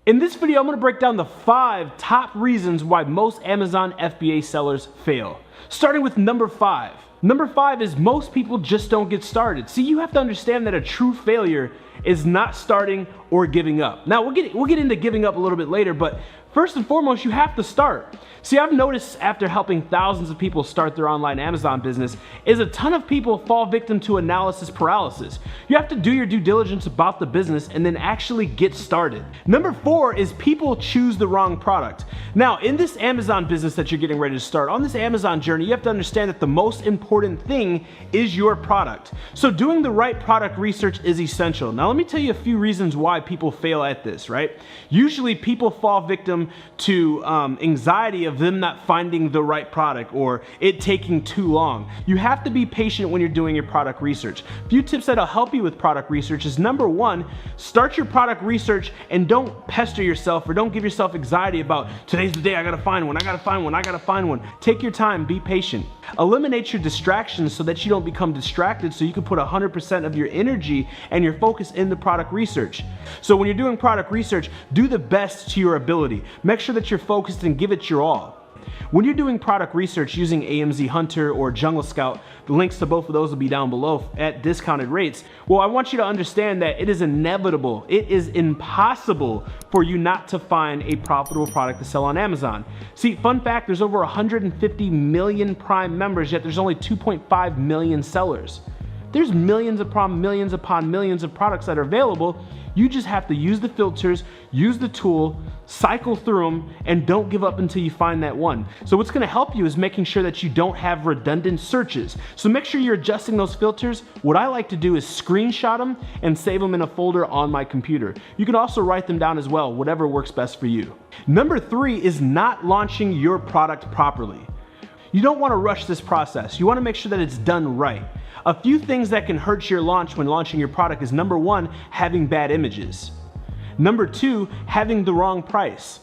In this video, I'm going to break down the 5 top reasons why most Amazon FBA sellers fail. Starting with number 5. Number 5 is most people just don't get started. See, you have to understand that a true failure is not starting or giving up. Now, we'll get into giving up a little bit later, but first and foremost, you have to start. See, I've noticed after helping thousands of people start their online Amazon business is a ton of people fall victim to analysis paralysis. You have to do your due diligence about the business and then actually get started. Number 4 is people choose the wrong product. Now, in this Amazon business that you're getting ready to start, on this Amazon journey, you have to understand that the most important thing is your product. So doing the right product research is essential. Now, let me tell you a few reasons why people fail at this, right? Usually people fall victim to anxiety of them not finding the right product or it taking too long. You have to be patient when you're doing your product research. A few tips that'll help you with product research is number 1, start your product research and don't pester yourself or don't give yourself anxiety about today's the day, I gotta find one, I gotta find one, I gotta find one. Take your time, be patient. Eliminate your distractions so that you don't become distracted so you can put 100% of your energy and your focus in the product research. So when you're doing product research, do the best to your ability. Make sure that you're focused and give it your all. When you're doing product research using AMZ Hunter or Jungle Scout, the links to both of those will be down below at discounted rates. Well, I want you to understand that it is inevitable, it is impossible for you not to find a profitable product to sell on Amazon. See, fun fact, there's over 150 million Prime members, yet there's only 2.5 million sellers. There's millions upon millions of products that are available. You just have to use the filters, use the tool, cycle through them, and don't give up until you find that one. So what's gonna help you is making sure that you don't have redundant searches. So make sure you're adjusting those filters. What I like to do is screenshot them and save them in a folder on my computer. You can also write them down as well, whatever works best for you. Number 3 is not launching your product properly. You don't wanna rush this process. You wanna make sure that it's done right. A few things that can hurt your launch when launching your product is number 1, having bad images. Number 2, having the wrong price.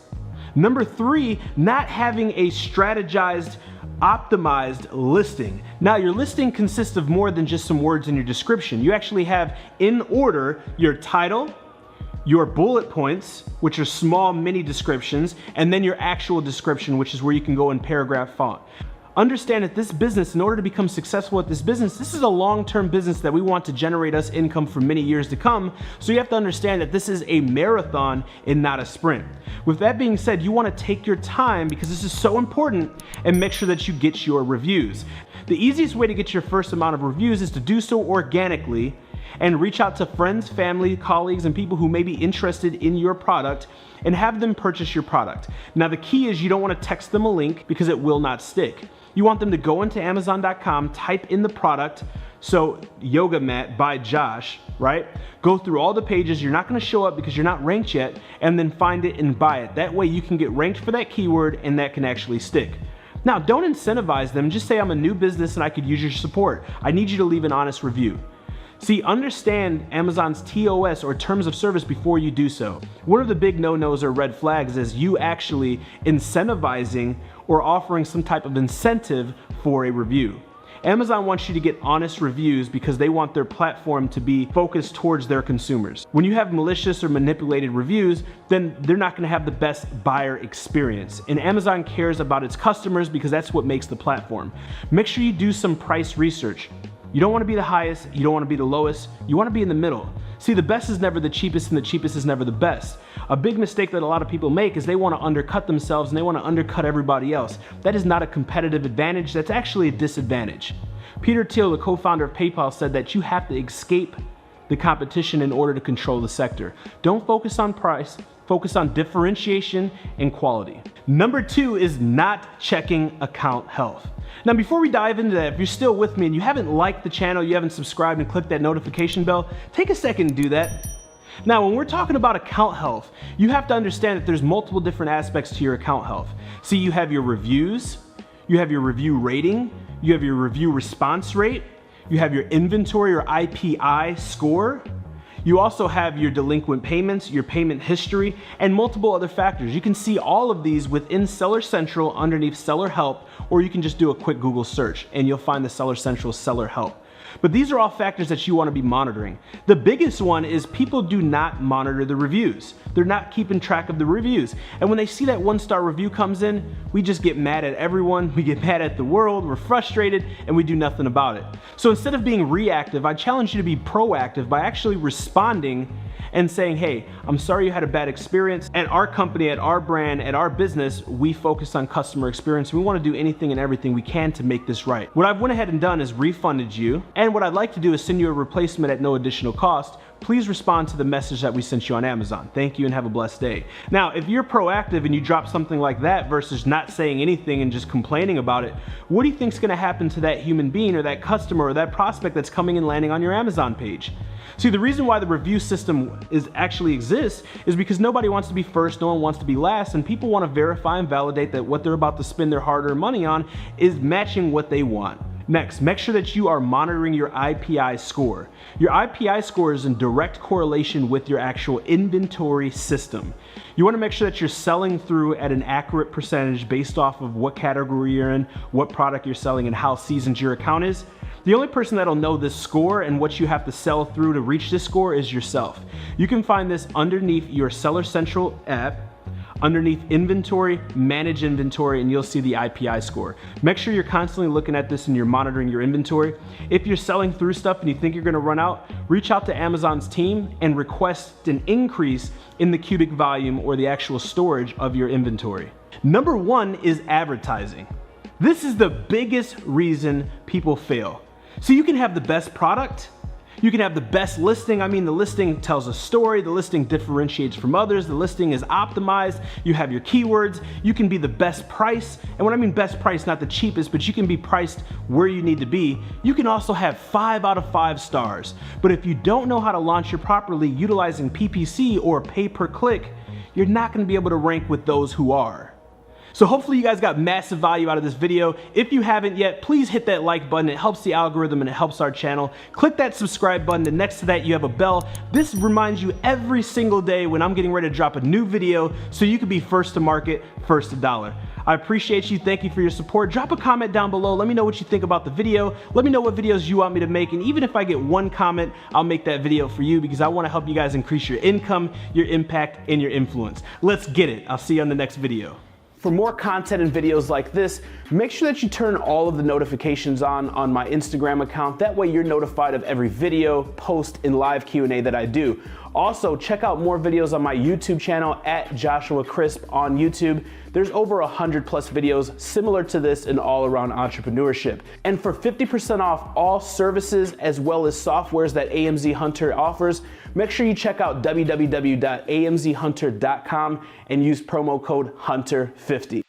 Number 3, not having a strategized, optimized listing. Now, your listing consists of more than just some words in your description. You actually have in order your title, your bullet points, which are small mini descriptions, and then your actual description, which is where you can go in paragraph font. Understand that this business, in order to become successful at this business, this is a long-term business that we want to generate us income for many years to come. So you have to understand that this is a marathon and not a sprint. With that being said, you want to take your time because this is so important and make sure that you get your reviews. The easiest way to get your first amount of reviews is to do so organically and reach out to friends, family, colleagues, and people who may be interested in your product and have them purchase your product. Now, the key is you don't want to text them a link because it will not stick. You want them to go into Amazon.com, type in the product, so Yoga Mat by Josh, right? Go through all the pages, you're not gonna show up because you're not ranked yet, and then find it and buy it. That way you can get ranked for that keyword and that can actually stick. Now, don't incentivize them, just say I'm a new business and I could use your support. I need you to leave an honest review. See, understand Amazon's TOS or terms of service before you do so. One of the big no-nos or red flags is you actually incentivizing or offering some type of incentive for a review. Amazon wants you to get honest reviews because they want their platform to be focused towards their consumers. When you have malicious or manipulated reviews, then they're not gonna have the best buyer experience. And Amazon cares about its customers because that's what makes the platform. Make sure you do some price research. You don't want to be the highest, you don't want to be the lowest, you want to be in the middle. See, the best is never the cheapest and the cheapest is never the best. A big mistake that a lot of people make is they want to undercut themselves and they want to undercut everybody else. That is not a competitive advantage, that's actually a disadvantage. Peter Thiel, the co-founder of PayPal, said that you have to escape the competition in order to control the sector. Don't focus on price, focus on differentiation and quality. Number 2 is not checking account health. Now, before we dive into that, if you're still with me and you haven't liked the channel, you haven't subscribed and clicked that notification bell, take a second and do that. Now, when we're talking about account health, you have to understand that there's multiple different aspects to your account health. See, you have your reviews, you have your review rating, you have your review response rate, you have your inventory or IPI score, you also have your delinquent payments, your payment history, and multiple other factors. You can see all of these within Seller Central underneath Seller Help, or you can just do a quick Google search and you'll find the Seller Central Seller Help. But these are all factors that you want to be monitoring. The biggest one is people do not monitor the reviews. They're not keeping track of the reviews. And when they see that 1-star review comes in, we just get mad at everyone, we get mad at the world, we're frustrated, and we do nothing about it. So instead of being reactive, I challenge you to be proactive by actually responding and saying, hey, I'm sorry you had a bad experience. At our company, at our brand, at our business, we focus on customer experience. We want to do anything and everything we can to make this right. What I've went ahead and done is refunded you. And what I'd like to do is send you a replacement at no additional cost. Please respond to the message that we sent you on Amazon. Thank you and have a blessed day. Now, if you're proactive and you drop something like that versus not saying anything and just complaining about it, what do you think is gonna happen to that human being or that customer or that prospect that's coming and landing on your Amazon page? See, the reason why the review system actually exists is because nobody wants to be first, no one wants to be last, and people want to verify and validate that what they're about to spend their hard-earned money on is matching what they want. Next, make sure that you are monitoring your IPI score. Your IPI score is in direct correlation with your actual inventory system. You want to make sure that you're selling through at an accurate percentage based off of what category you're in, what product you're selling, and how seasoned your account is. The only person that'll know this score and what you have to sell through to reach this score is yourself. You can find this underneath your Seller Central app, underneath inventory, manage inventory, and you'll see the IPI score. Make sure you're constantly looking at this and you're monitoring your inventory. If you're selling through stuff and you think you're gonna run out, reach out to Amazon's team and request an increase in the cubic volume or the actual storage of your inventory. Number 1 is advertising. This is the biggest reason people fail. So you can have the best product, you can have the best listing. I mean, the listing tells a story, the listing differentiates from others, the listing is optimized, you have your keywords, you can be the best price. And when I mean best price, not the cheapest, but you can be priced where you need to be. You can also have 5 out of 5 stars. But if you don't know how to launch it properly utilizing PPC or pay per click, you're not gonna be able to rank with those who are. So hopefully you guys got massive value out of this video. If you haven't yet, please hit that like button. It helps the algorithm and it helps our channel. Click that subscribe button, and next to that you have a bell. This reminds you every single day when I'm getting ready to drop a new video so you can be first to market, first to dollar. I appreciate you. Thank you for your support. Drop a comment down below. Let me know what you think about the video. Let me know what videos you want me to make. And even if I get 1 comment, I'll make that video for you because I want to help you guys increase your income, your impact, and your influence. Let's get it. I'll see you on the next video. For more content and videos like this, make sure that you turn all of the notifications on my Instagram account. That way you're notified of every video, post, and live Q&A that I do. Also, check out more videos on my YouTube channel at Joshua Crisp on YouTube. There's over 100+ videos similar to this in all around entrepreneurship. And for 50% off all services as well as softwares that AMZ Hunter offers, make sure you check out www.amzhunter.com and use promo code HUNTER50.